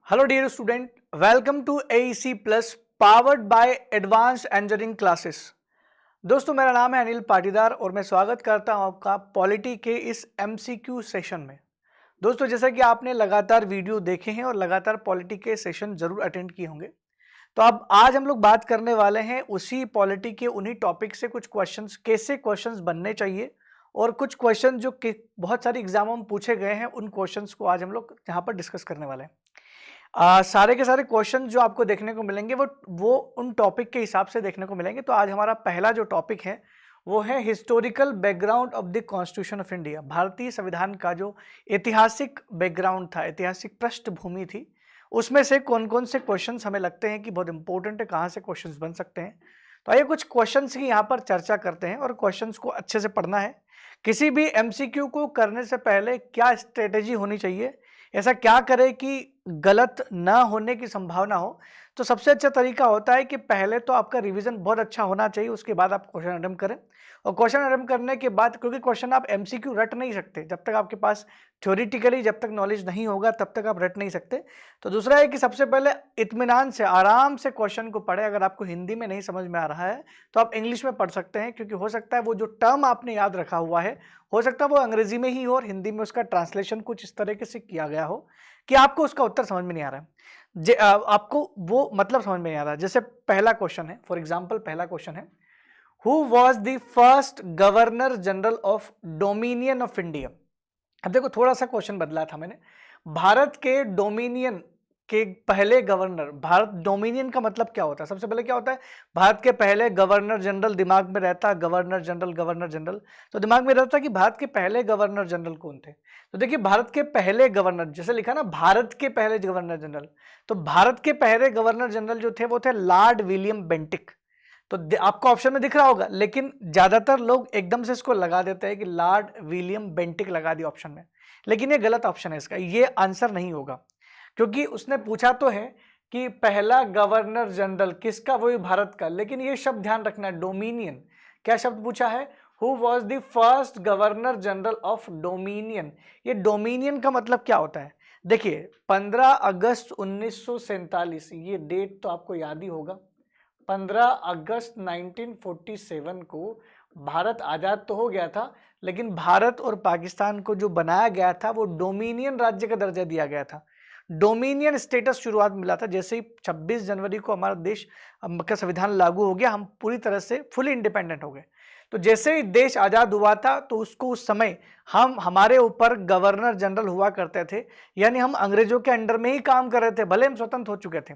Hello dear student, welcome to AEC plus powered by advanced engineering classes. दोस्तों, मेरा नाम है अनिल पाटीदार और मैं स्वागत करता हूं आपका पॉलिटी के इस MCQ सेशन में। दोस्तों, जैसा कि आपने लगातार वीडियो देखे हैं और लगातार पॉलिटी के सेशन जरूर अटेंड किए होंगे, तो अब आज हम लोग बात करने वाले हैं उसी पॉलिटी के उन्हीं टॉपिक से कुछ क्वेश्चंस, कैसे क्वेश्चंस बनने चाहिए और कुछ क्वेश्चन जो कि बहुत सारे एग्जामों में पूछे गए हैं, उन क्वेश्चंस को आज हम लोग यहाँ पर डिस्कस करने वाले हैं। सारे के सारे क्वेश्चन जो आपको देखने को मिलेंगे वो उन टॉपिक के हिसाब से देखने को मिलेंगे। तो आज हमारा पहला जो टॉपिक है वो है historical background of the constitution of India. भारतीय संविधान का जो ऐतिहासिक बैकग्राउंड था, ऐतिहासिक पृष्ठभूमि थी, उसमें से कौन कौन से क्वेश्चंस हमें लगते हैं कि बहुत इंपॉर्टेंट है, कहाँ से क्वेश्चंस बन सकते हैं। तो आइए कुछ क्वेश्चंस की यहाँ पर चर्चा करते हैं और क्वेश्चंस को अच्छे से पढ़ना है। किसी भी MCQ को करने से पहले क्या स्ट्रेटेजी होनी चाहिए, ऐसा क्या करें कि गलत ना होने की संभावना हो। तो सबसे अच्छा तरीका होता है कि पहले तो आपका रिवीजन बहुत अच्छा होना चाहिए, उसके बाद आप क्वेश्चन अटेम्प्ट करें। और क्वेश्चन अटेम्प्ट करने के बाद, क्योंकि क्वेश्चन आप MCQ रट नहीं सकते जब तक आपके पास थ्योरेटिकली जब तक नॉलेज नहीं होगा तब तक आप रट नहीं सकते। तो दूसरा है कि सबसे पहले इत्मीनान से, आराम से क्वेश्चन को पढ़े। अगर आपको हिंदी में नहीं समझ में आ रहा है तो आप इंग्लिश में पढ़ सकते हैं, क्योंकि हो सकता है वो जो टर्म आपने याद रखा हुआ है, हो सकता है वो अंग्रेजी में ही हो और हिंदी में उसका ट्रांसलेशन कुछ इस तरीके से किया गया हो कि आपको उसका उत्तर समझ में नहीं आ रहा है, आपको वो मतलब समझ में नहीं आ रहा है। जैसे पहला क्वेश्चन है, फॉर एग्जांपल पहला क्वेश्चन है, who was the first governor general of dominion of India. अब देखो, थोड़ा सा क्वेश्चन बदला था मैंने। भारत के डोमिनियन के पहले गवर्नर, भारत डोमिनियन का मतलब क्या होता है? सबसे पहले क्या होता है, भारत के पहले गवर्नर जनरल दिमाग में रहता है, गवर्नर जनरल गवर्नर जनरल, तो दिमाग में रहता है कि भारत के पहले गवर्नर जनरल कौन थे। तो देखिए, भारत के पहले गवर्नर, जैसे लिखा ना भारत के पहले गवर्नर जनरल, तो भारत के पहले गवर्नर जनरल जो थे वो थे लॉर्ड विलियम बेंटिक। तो आपको ऑप्शन में दिख रहा होगा, लेकिन ज्यादातर लोग एकदम से इसको लगा देते हैं कि लॉर्ड विलियम बेंटिक लगा दिया ऑप्शन में, लेकिन ये गलत ऑप्शन है इसका, ये आंसर नहीं होगा। क्योंकि उसने पूछा तो है कि पहला गवर्नर जनरल किसका, वही भारत का, लेकिन ये शब्द ध्यान रखना है, डोमिनियन। क्या शब्द पूछा है? Who was the first governor general of dominion. ये डोमिनियन का मतलब क्या होता है? देखिए, 15 अगस्त 1947, ये डेट तो आपको याद ही होगा। 15 अगस्त 1947 को भारत आजाद तो हो गया था, लेकिन भारत और पाकिस्तान को जो बनाया गया था वो डोमिनियन राज्य का दर्जा दिया गया था। डोमिनियन स्टेटस शुरुआत मिला था जैसे ही 26 जनवरी को हमारा देश का संविधान लागू हो गया, हम पूरी तरह से फुली इंडिपेंडेंट हो गए। तो जैसे ही देश आजाद हुआ था तो उसको उस समय हमारे ऊपर गवर्नर जनरल हुआ करते थे, यानी हम अंग्रेजों के अंडर में ही काम कर रहे थे, भले हम स्वतंत्र हो चुके थे।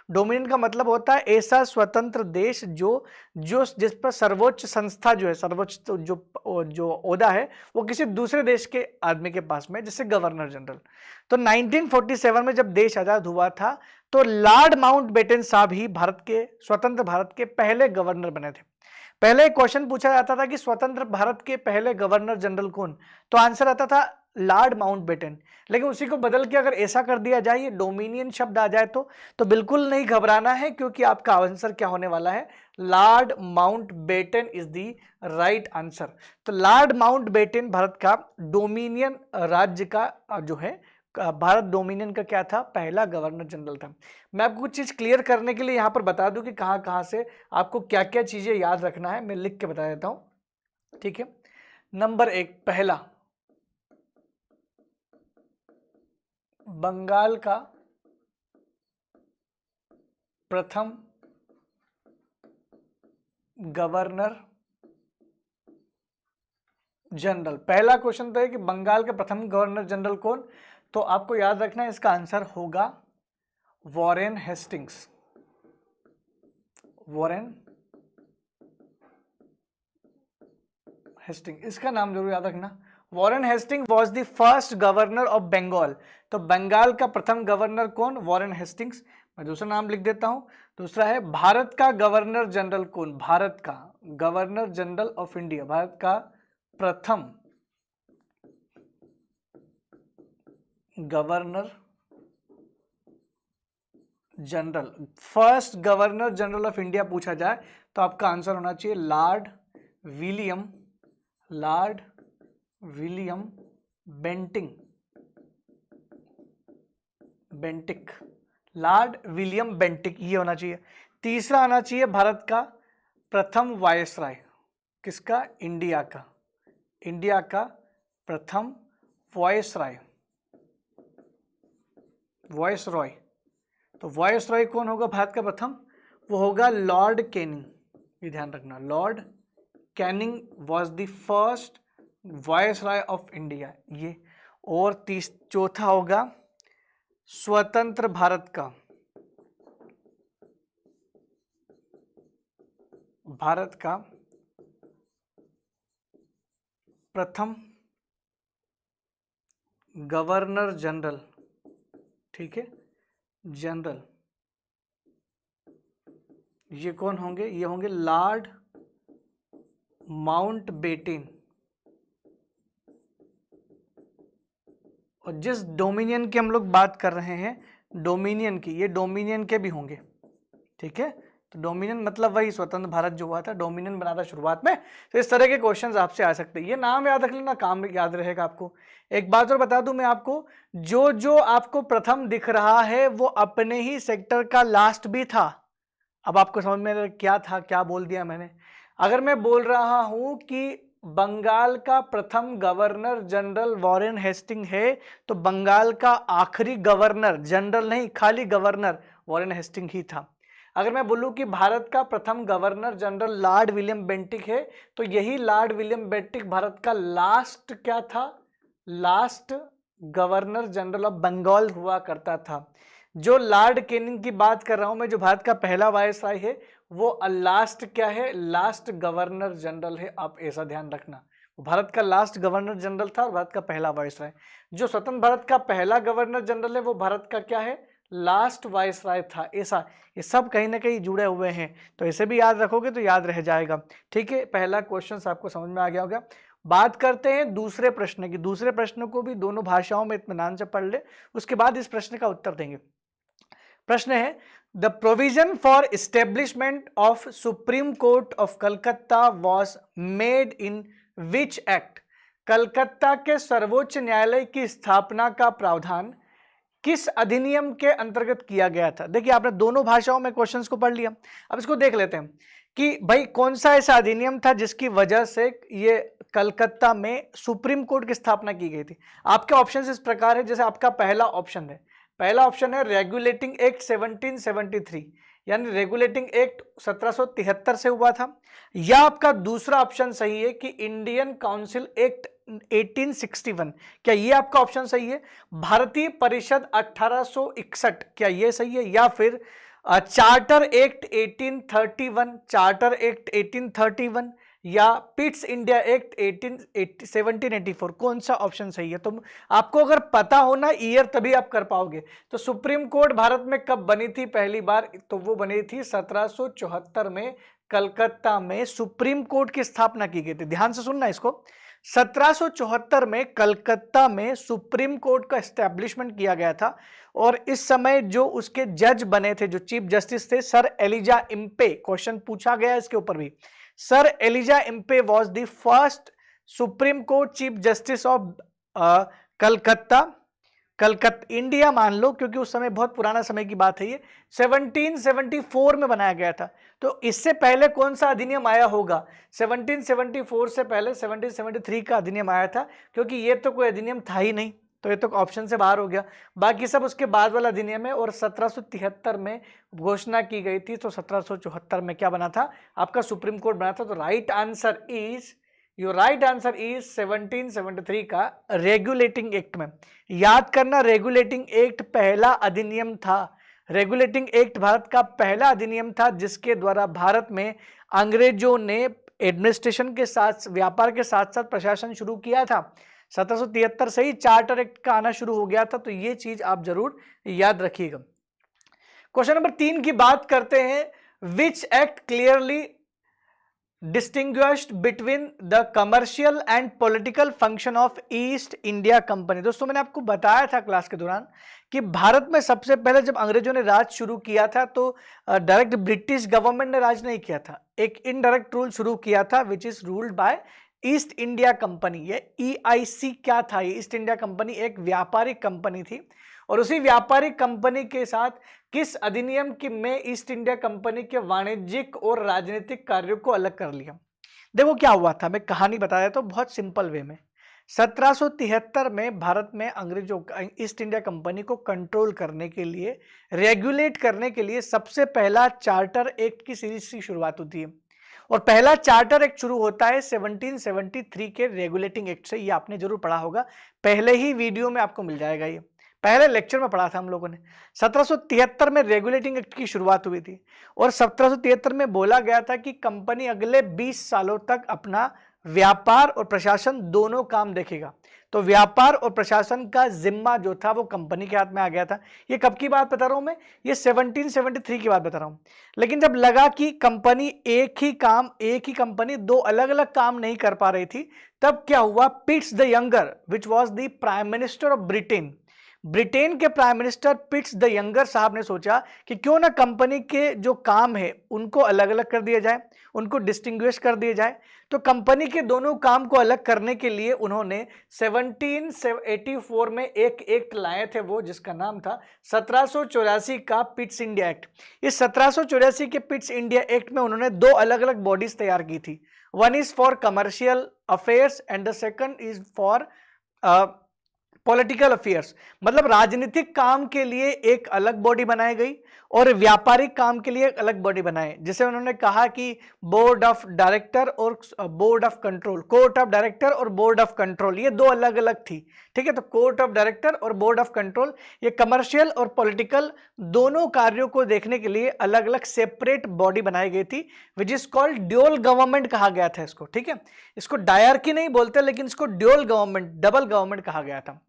डोमिनियन का मतलब होता है ऐसा स्वतंत्र देश जो जो जिस पर सर्वोच्च संस्था जो है, सर्वोच्च जो जो ओहदा है वो किसी दूसरे देश के आदमी के पास में, जैसे गवर्नर जनरल। तो 1947 में जब देश आजाद हुआ था तो लॉर्ड माउंटबेटन साहब ही भारत के, स्वतंत्र भारत के पहले गवर्नर बने थे। पहले एक क्वेश्चन पूछा जाता था कि स्वतंत्र भारत के पहले गवर्नर जनरल कौन, तो आंसर आता था लॉर्ड माउंटबेटन। लेकिन उसी को बदल के अगर ऐसा कर दिया जाए, ये डोमिनियन शब्द आ जाए, तो बिल्कुल नहीं घबराना है, क्योंकि आपका आंसर क्या होने वाला है, Lord Mountbatten is the right answer. तो लॉर्ड माउंटबेटन भारत का डोमिनियन राज्य का जो है, भारत डोमिनियन का क्या था, पहला गवर्नर जनरल था। मैं आपको कुछ चीज क्लियर करने के लिए यहाँ पर बता दूं कि कहाँ कहाँ से आपको क्या क्या चीजें याद रखना है, मैं लिख के बता देता हूं, ठीक है। नंबर 1, पहला, बंगाल का प्रथम गवर्नर जनरल। पहला क्वेश्चन तो है कि बंगाल का प्रथम गवर्नर जनरल कौन, तो आपको याद रखना है इसका आंसर होगा वॉरेन हेस्टिंग्स। वॉरेन हेस्टिंग, इसका नाम जरूर याद रखना। Warren Hasting was the first governor of Bengal. तो बंगाल का प्रथम गवर्नर कौन, वॉरेन हेस्टिंग्स। मैं दूसरा नाम लिख देता हूं, दूसरा है भारत का गवर्नर जनरल कौन, भारत का governor general of India, Bharat का प्रथम governor general, first governor general of India पूछा जाए तो आपका आंसर होना चाहिए Lord William, Lord William Bentinck. Lord William Bentinck, ये होना चाहिए। तीसरा आना चाहिए भारत का प्रथम वायसराय, किसका? इंडिया का, इंडिया का प्रथम वायसराय, वायसरॉय। तो वायसरॉय कौन होगा भारत का प्रथम? वो होगा लॉर्ड कैनिंग, ये ध्यान रखना, Lord Canning was the first viceroy of India, ये। और चौथा होगा स्वतंत्र भारत का, भारत का प्रथम गवर्नर जनरल, ठीक है, जनरल, ये कौन होंगे? ये होंगे लॉर्ड माउंटबेटन। और जिस डोमिनियन की हम लोग बात कर रहे हैं, डोमिनियन की, ये डोमिनियन के भी होंगे, ठीक है। तो डोमिनियन मतलब वही स्वतंत्र भारत जो हुआ था, डोमिनियन बना था शुरुआत में। तो इस तरह के क्वेश्चंस आपसे आ सकते हैं, ये नाम याद रख लेना, काम याद रहेगा आपको। एक बात और बता दूं मैं आपको, जो जो आपको प्रथम दिख रहा है वो अपने ही सेक्टर का लास्ट भी था। अब आपको समझ में क्या था, क्या बोल दिया मैंने? अगर मैं बोल रहा हूं कि बंगाल का प्रथम गवर्नर जनरल वॉरेन हेस्टिंग है, तो बंगाल का आखिरी गवर्नर, जनरल नहीं, खाली गवर्नर वॉरेन हेस्टिंग ही था। अगर मैं बोलूं कि भारत का प्रथम governor general Lord William Bentinck है, तो यही लॉर्ड विलियम बेंटिक भारत का लास्ट क्या था? Last governor general of Bengal हुआ करता था। जो लॉर्ड कैनिंग की बात कर रहा हूं मैं, जो भारत का पहला वायसराय है, वो लास्ट क्या है? लास्ट गवर्नर जनरल है। आप ऐसा ध्यान रखना, भारत का लास्ट गवर्नर जनरल था और भारत का पहला वायसराय। जो स्वतंत्र भारत का पहला गवर्नर जनरल है, वो भारत का क्या है? लास्ट वायसराय था। ऐसा ये सब कहीं ना कहीं जुड़े हुए हैं, तो इसे भी याद रखोगे तो याद रह जाएगा, ठीक है। पहला क्वेश्चन आपको समझ में आ गया होगा। बात करते हैं दूसरे प्रश्न की। दूसरे प्रश्न को भी दोनों भाषाओं में इत्मीनान से पढ़ ले, उसके बाद इस प्रश्न का उत्तर देंगे। प्रश्न है, the provision for establishment of supreme court of Calcutta was made in which act? Calcutta के सर्वोच्च न्यायालय की स्थापना का प्रावधान किस अधिनियम के अंतर्गत किया गया था? देखिए, आपने दोनों भाषाओं में क्वेश्चंस को पढ़ लिया। अब इसको देख लेते हैं कि भाई कौन सा ऐसा अधिनियम था जिसकी वजह से ये कलकत्ता में सुप्रीम कोर्ट की स्थापना की गई थी। आपके ऑप्शंस इस प्रकार है, जैसे आपका पहला ऑप्शन है, पहला ऑप्शन है रेगुलेटिंग एक्ट 1773, यानी रेगुलेटिंग एक्ट 1773 से हुआ था। या आपका दूसरा ऑप्शन सही है कि इंडियन काउंसिल एक्ट 1861, क्या ये आपका ऑप्शन सही है? भारतीय परिषद 1861, क्या ये सही है? या फिर चार्टर एक्ट 1831, चार्टर एक्ट 1831, या पिट्स इंडिया एक्ट 1784, कौन सा ऑप्शन सही है? तो आपको अगर पता होना ईयर, तभी आप कर पाओगे। तो सुप्रीम कोर्ट भारत में कब बनी थी पहली बार? तो वो बनी थी 1774 में, कलकत्ता में सुप्रीम कोर्ट की स्थापना की गई थी। ध्यान से सुनना इसको, 1774 में कलकत्ता में सुप्रीम कोर्ट का एस्टैब्लिशमेंट किया गया था। और इस समय जो उसके जज बने थे, जो चीफ जस्टिस थे, सर एलिजा इम्पे, क्वेश्चन पूछा गया इसके ऊपर भी, sir Elijah Impey was the first supreme court chief justice of Calcutta, Calcutta India मान लो, क्योंकि उस समय बहुत पुराना समय की बात है, ये 1774 में बनाया गया था। तो इससे पहले कौन सा अधिनियम आया होगा? 1774 से पहले 1773 का अधिनियम आया था, क्योंकि ये तो कोई अधिनियम था ही नहीं, तो ये तो ऑप्शन से बाहर हो गया। बाकी सब उसके बाद वाला अधिनियम है। और 1773 में घोषणा की गई थी, तो 1774 में क्या बना था? आपका सुप्रीम कोर्ट बना था। तो right answer is, your right answer is 1773 का रेगुलेटिंग एक्ट में। याद करना, रेगुलेटिंग एक्ट पहला अधिनियम था। रेगुलेटिंग एक्ट भारत का पहला अधिनियम था जिसके द्वारा भारत में अंग्रेजों ने एडमिनिस्ट्रेशन के साथ, व्यापार के साथ साथ प्रशासन शुरू किया था। 1773 से ही चार्टर एक्ट का आना शुरू हो गया था। तो ये चीज आप जरूर याद रखिएगा। क्वेश्चन नंबर 3 की बात करते हैं, which act clearly distinguished between the commercial and political function of east India company? दोस्तों, मैंने आपको बताया था क्लास के दौरान कि भारत में सबसे पहले जब अंग्रेजों ने राज शुरू किया था, तो डायरेक्ट ब्रिटिश गवर्नमेंट ने राज नहीं किया था, एक इनडायरेक्ट रूल शुरू किया था, which is ruled by east India company, ये EIC क्या था? ये ईस्ट इंडिया कंपनी एक व्यापारिक कंपनी थी और उसी व्यापारिक कंपनी के साथ किस अधिनियम की में ईस्ट इंडिया कंपनी के वाणिज्यिक और राजनीतिक कार्यों को अलग कर लिया? देखो क्या हुआ था, मैं कहानी बताया तो बहुत सिंपल वे में। 1773 में भारत में अंग्रेजों ईस्ट इंडिया कंपनी को कंट्रोल करने के लिए, रेगुलेट करने के लिए सबसे पहला चार्टर एक्ट की सीरीज की शुरुआत होती है और पहला चार्टर एक्ट शुरू होता है 1773 के रेगुलेटिंग एक्ट से। ये आपने जरूर पढ़ा होगा, पहले ही वीडियो में आपको मिल जाएगा, ये पहले लेक्चर में पढ़ा था हम लोगों ने। 1773 में रेगुलेटिंग एक्ट की शुरुआत हुई थी और 1773 में बोला गया था कि कंपनी अगले 20 सालों तक अपना व्यापार और प्रशासन दोनों काम देखेगा। तो व्यापार और प्रशासन का जिम्मा जो था वो कंपनी के हाथ में आ गया था। ये कब की बात बता रहा हूं मैं? ये 1773 की बात बता रहा हूं। लेकिन जब लगा कि कंपनी एक ही कंपनी दो अलग अलग काम नहीं कर पा रही थी, तब क्या हुआ? Pitts the younger which was the prime minister of Britain, Britain के prime minister Pitts the younger साहब ने सोचा कि क्यों ना कंपनी के जो काम है उनको अलग अलग कर दिया जाए, उनको डिस्टिंग्विश कर दिया जाए। तो कंपनी के दोनों काम को अलग करने के लिए उन्होंने 1784 में एक एक्ट लाए थे, वो जिसका नाम था 1784 का पिट्स इंडिया एक्ट। इस 1784 के पिट्स इंडिया एक्ट में उन्होंने दो अलग अलग बॉडीज तैयार की थी। One is for commercial affairs and the second is for political affairs. मतलब राजनीतिक काम के लिए एक अलग बॉडी बनाई गई और व्यापारिक काम के लिए एक अलग बॉडी बनाए, जिसे उन्होंने कहा कि बोर्ड ऑफ डायरेक्टर और board of control, court of director और बोर्ड ऑफ कंट्रोल, ये दो अलग अलग थी। ठीक है, तो कोर्ट ऑफ डायरेक्टर और बोर्ड ऑफ कंट्रोल, ये कमर्शियल और पॉलिटिकल दोनों कार्यों को देखने के लिए अलग अलग सेपरेट बॉडी बनाई गई थी, which is called dual government कहा गया था इसको। ठीक है, इसको डायरकी नहीं बोलते, लेकिन इसको ड्यूअल गवर्नमेंट, डबल गवर्नमेंट कहा गया था।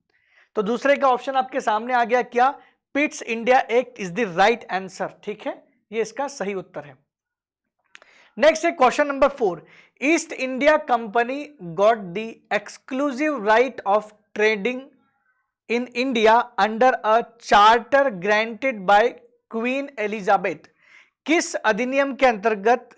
तो दूसरे का ऑप्शन आपके सामने आ गया, क्या? Pitt's India act is the right answer. ठीक है, ये इसका सही उत्तर है। नेक्स्ट है question number 4। East India company got the exclusive right of trading in India under a charter granted by queen Elizabeth. किस अधिनियम के अंतर्गत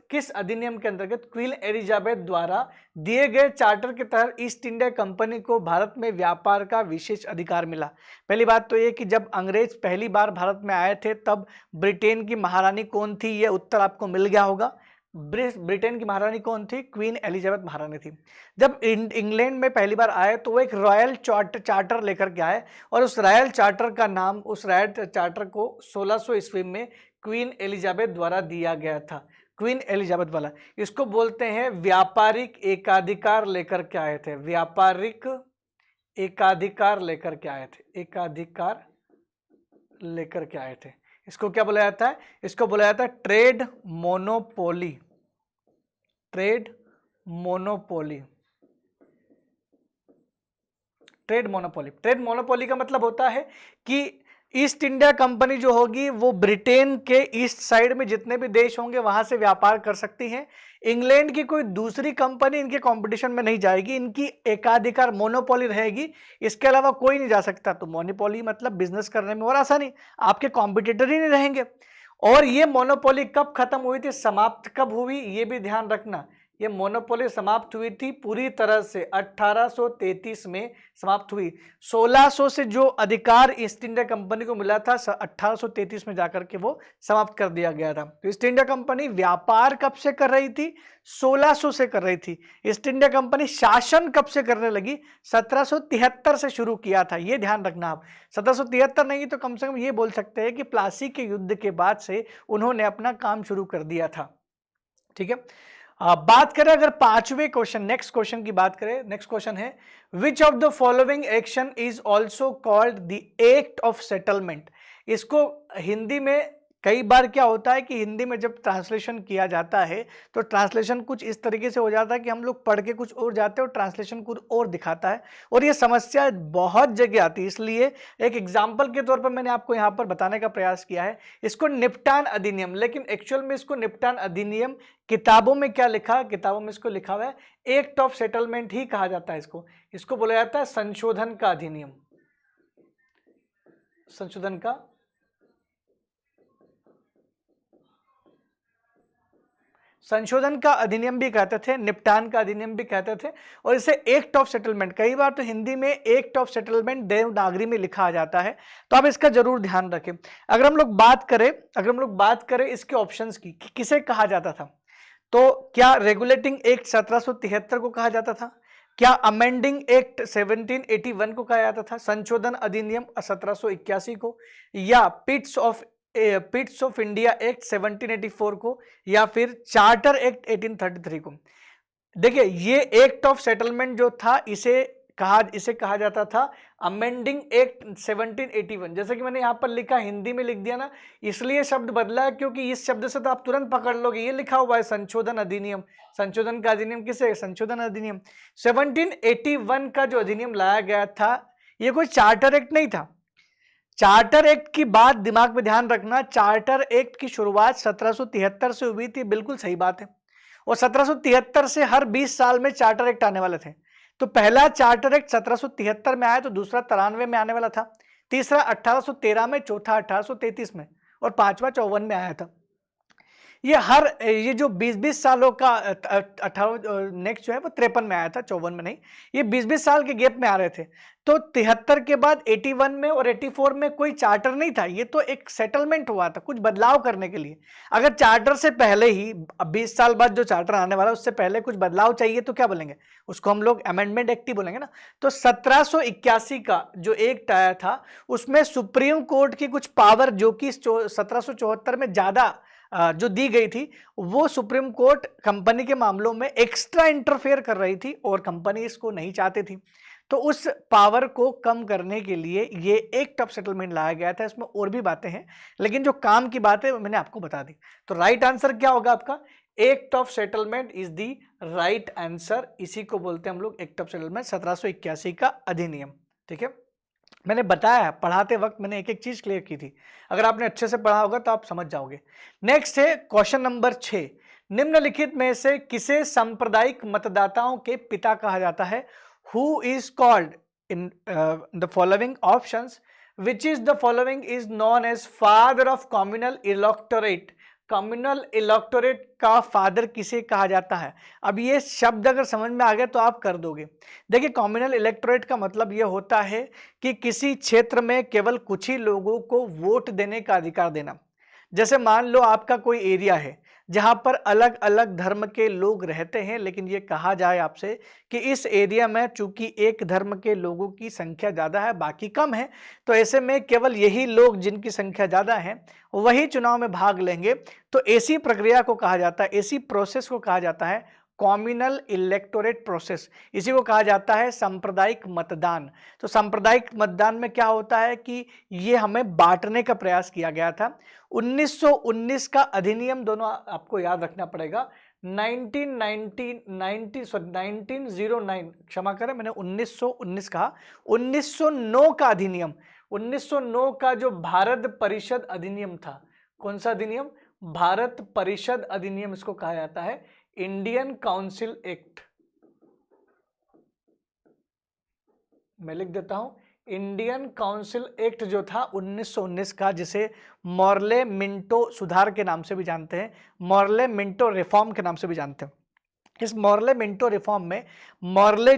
क्वीन एलिजाबेथ द्वारा दिए गए चार्टर के तहत ईस्ट इंडिया कंपनी को भारत में व्यापार का विशेष अधिकार मिला? पहली बात तो ये कि जब अंग्रेज पहली बार भारत में आए थे तब ब्रिटेन की महारानी कौन थी, ये उत्तर आपको मिल गया होगा। ब्रिटेन की महारानी कौन थी? क्वीन एलिजाबेथ महारानी थी। जब इंग्लैंड में पहली बार आए तो वो एक रॉयल चार्टर लेकर के आए और उस रॉयल चार्टर का नाम, उस रॉयल चार्टर को 1600 ईस्वी में क्वीन एलिजाबेथ द्वारा दिया गया था। क्वीन एलिजाबेथ वाला, इसको बोलते हैं व्यापारिक एकाधिकार लेकर के आए थे। व्यापारिक एकाधिकार लेकर के आए थे, एकाधिकार लेकर के आए थे। इसको क्या बोला जाता है? इसको बोला जाता है trade monopoly. Trade monopoly, trade monopoly. Trade monopoly का मतलब होता है कि ईस्ट इंडिया कंपनी जो होगी वो ब्रिटेन के ईस्ट साइड में जितने भी देश होंगे वहां से व्यापार कर सकती है। इंग्लैंड की कोई दूसरी कंपनी इनके कंपटीशन में नहीं जाएगी, इनकी एकाधिकार मोनोपोली रहेगी, इसके अलावा कोई नहीं जा सकता। तो मोनोपोली मतलब बिजनेस करने में और आसानी, आपके कॉम्पिटिटर ही नहीं रहेंगे। और ये मोनोपोली कब खत्म हुई थी, समाप्त कब हुई, ये भी ध्यान रखना। ये मोनोपोली समाप्त हुई थी पूरी तरह से 1833 में समाप्त हुई। 1600 से जो अधिकार ईस्ट इंडिया कंपनी को मिला था 1833 में जाकर के वो समाप्त कर दिया गया था। तो ईस्ट इंडिया कंपनी व्यापार कब से कर रही थी? 1600 से कर रही थी। ईस्ट इंडिया कंपनी शासन कब से करने लगी? 1773 से शुरू किया था, ये ध्यान रखना आप। 1773 नहीं तो कम से कम ये बोल सकते हैं कि प्लासी के युद्ध के बाद से उन्होंने अपना काम शुरू कर दिया था। ठीक है, बात करें अगर पांचवें क्वेश्चन, नेक्स्ट क्वेश्चन की बात करें। नेक्स्ट क्वेश्चन है which of the following action is also called the act of settlement. इसको हिंदी में कई बार क्या होता है कि हिंदी में जब ट्रांसलेशन किया जाता है तो ट्रांसलेशन कुछ इस तरीके से हो जाता है कि हम लोग पढ़ के कुछ और जाते हैं और ट्रांसलेशन कुछ और दिखाता है, और ये समस्या बहुत जगह आती है। इसलिए एक एग्जाम्पल के तौर पर मैंने आपको यहाँ पर बताने का प्रयास किया है, इसको निपटान अधिनियम, लेकिन एक्चुअल में इसको निपटान अधिनियम किताबों में क्या लिखा है? किताबों में इसको लिखा हुआ है एक्ट ऑफ सेटलमेंट ही कहा जाता है। इसको बोला जाता है संशोधन का अधिनियम, संशोधन का संशोधन का अधिनियम भी कहते थे, निपटान का अधिनियम भी कहते थे, और इसे एक्ट ऑफ सेटलमेंट, कई बार तो हिंदी में एक्ट ऑफ सेटलमेंट देवनागरी में लिखा जाता है, तो आप इसका जरूर ध्यान रखें। अगर हम लोग बात करें इसके ऑप्शंस की कि किसे कहा जाता था, तो क्या रेगुलेटिंग एक्ट 1773 को कहा जाता था, क्या अमेंडिंग एक्ट 1781 को कहा जाता था, संशोधन अधिनियम 1781 को, या पिट्स ऑफ इंडिया एक्ट 1784 को, या फिर चार्टर एक्ट 1833 को। देखिए ये एक्ट ऑफ सेटलमेंट जो था इसे कहा जाता था अमेंडिंग एक्ट 1781। जैसे कि मैंने यहाँ पर लिखा, हिंदी में लिख दिया ना, इसलिए शब्द बदला है क्योंकि इस शब्द से तो आप तुरंत पकड़ लोगे, ये लिखा हुआ है संशोधन अधिनियम। संशोधन का अधिनियम किसे? संशोधन अधिनियम 1781 का जो अधिनियम लाया गया था, ये कोई चार्टर एक्ट नहीं था। चार्टर एक्ट की बात दिमाग में ध्यान रखना, चार्टर एक्ट की शुरुआत 1773 से हुई थी, बिल्कुल सही बात है, और 1773 से हर 20 साल में चार्टर एक्ट आने वाले थे। तो पहला चार्टर एक्ट 1773 में आया, तो दूसरा 93 में आने वाला था, तीसरा 1813 में, चौथा 1833 में, और पांचवा 54 में आया था। ये जो 20-20 सालों का 18 नेक्स्ट जो है वो 53 में आया था, 54 में नहीं, ये 20-20 साल के गैप में आ रहे थे। तो 73 के बाद 81 में और 84 में कोई चार्टर नहीं था, ये तो एक सेटलमेंट हुआ था कुछ बदलाव करने के लिए। अगर चार्टर से पहले ही 20 साल बाद जो चार्टर आने वाला है उससे पहले कुछ बदलाव चाहिए तो क्या बोलेंगे, उसको हम लोग अमेंडमेंट एक्ट ही बोलेंगे ना। तो 1781 का जो एक्ट आया था उसमें सुप्रीम कोर्ट की कुछ पावर जो कि 1774 में ज्यादा जो दी गई थी, वो सुप्रीम कोर्ट कंपनी के मामलों में एक्स्ट्रा इंटरफेयर कर रही थी और कंपनी इसको नहीं चाहती थी। तो उस पावर को कम करने के लिए ये एक्ट ऑफ सेटलमेंट लाया गया था। इसमें और भी बातें हैं, लेकिन जो काम की बात है मैंने आपको बता दी। तो राइट आंसर क्या होगा आपका? Act of settlement is the right answer. इसी को बोलते हैं हम लोग एक्ट ऑफ सेटलमेंट, 1781 का अधिनियम। ठीक है, मैंने बताया पढ़ाते वक्त मैंने एक एक चीज क्लियर की थी, अगर आपने अच्छे से पढ़ा होगा तो आप समझ जाओगे। नेक्स्ट है क्वेश्चन नंबर 6, निम्नलिखित में से किसे सांप्रदायिक मतदाताओं के पिता कहा जाता है? Who is called in the following options, which is the following is known as father of communal electorate. Communal electorate का फादर किसे कहा जाता है? अब ये शब्द अगर समझ में आ गया तो आप कर दोगे। देखिए कम्युनल इलेक्टोरेट का मतलब ये होता है कि किसी क्षेत्र में केवल कुछ ही लोगों को वोट देने का अधिकार देना। जैसे मान लो आपका कोई एरिया है जहां पर अलग अलग धर्म के लोग रहते हैं, लेकिन ये कहा जाए आपसे कि इस एरिया में चूंकि एक धर्म के लोगों की संख्या ज्यादा है बाकी कम है, तो ऐसे में केवल यही लोग जिनकी संख्या ज्यादा है वही चुनाव में भाग लेंगे। तो ऐसी प्रक्रिया को कहा जाता है, ऐसी प्रोसेस को कहा जाता है कम्युनल इलेक्टोरेट प्रोसेस। इसी को कहा जाता है सांप्रदायिक मतदान। तो सांप्रदायिक मतदान में क्या होता है कि ये हमें बांटने का प्रयास किया गया था। 1919 का अधिनियम, दोनों आपको याद रखना पड़ेगा, 1909, क्षमा करें मैंने 1919 कहा, 1909 का अधिनियम, 1909 का जो भारत परिषद अधिनियम था। कौन सा अधिनियम? भारत परिषद अधिनियम, इसको कहा जाता है इंडियन काउंसिल एक्ट। मैं लिख देता हूं, इंडियन काउंसिल एक्ट जो था 1919 का, जिसे मॉर्ले मिंटो सुधार के नाम से भी जानते हैं, मॉर्ले मिंटो रिफॉर्म के नाम से भी जानते हैं। इस मॉर्ले मिंटो रिफॉर्म में मॉर्ले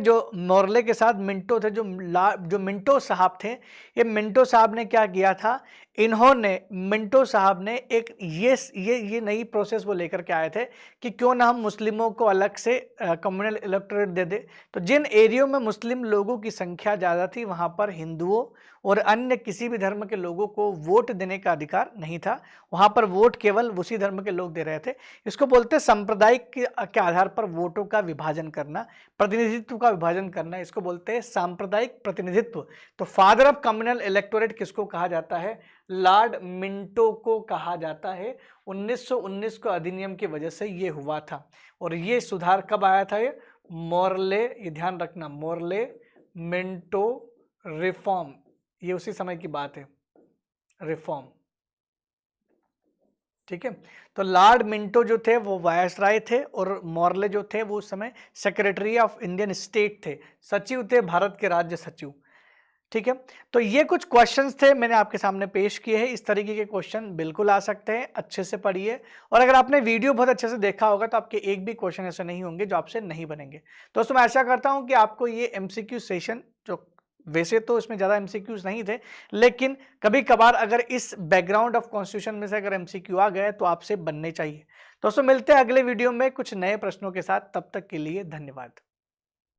के साथ मिंटो थे, जो मिंटो साहब थे, ये मिंटो साहब ने क्या किया था, मिंटो साहब ने एक ये नई प्रोसेस वो लेकर के आए थे कि क्यों ना हम मुस्लिमों को अलग से कम्युनल इलेक्टोरेट दे दे। तो जिन एरियो में मुस्लिम लोगों की संख्या ज़्यादा थी वहाँ पर हिंदुओं और अन्य किसी भी धर्म के लोगों को वोट देने का अधिकार नहीं था, वहाँ पर वोट केवल उसी धर्म के लोग दे रहे थे। इसको बोलते हैं सांप्रदायिक के आधार पर वोटों का विभाजन करना, प्रतिनिधित्व का विभाजन करना, इसको बोलते हैं सांप्रदायिक प्रतिनिधित्व। तो फादर ऑफ कम्युनल इलेक्टोरेट किसको कहा जाता है? लॉर्ड मिंटो को कहा जाता है। 1919 को अधिनियम की वजह से ये हुआ था। और ये सुधार कब आया था? ये मॉर्ले, ये ध्यान रखना, मॉर्ले मिंटो रिफॉर्म, ये उसी समय की बात है, रिफॉर्म। ठीक है, तो लॉर्ड मिंटो जो थे वो वायसराय थे और मॉर्ले जो थे वो उस समय सेक्रेटरी ऑफ इंडियन स्टेट थे, सचिव थे, भारत के राज्य सचिव। ठीक है, तो ये कुछ क्वेश्चंस थे मैंने आपके सामने पेश किए हैं। इस तरीके के क्वेश्चन बिल्कुल आ सकते हैं, अच्छे से पढ़िए। और अगर आपने वीडियो बहुत अच्छे से देखा होगा तो आपके एक भी क्वेश्चन ऐसे नहीं होंगे जो आपसे नहीं बनेंगे। दोस्तों मैं आशा करता हूं कि आपको ये एमसीक्यू सेशन, जो वैसे तो इसमें ज्यादा एमसीक्यूज नहीं थे, लेकिन कभी कभार अगर इस बैकग्राउंड ऑफ कॉन्स्टिट्यूशन में से अगर एमसीक्यू आ गए तो आपसे बनने चाहिए। दोस्तों मिलते हैं अगले वीडियो में कुछ नए प्रश्नों के साथ, तब तक के लिए धन्यवाद।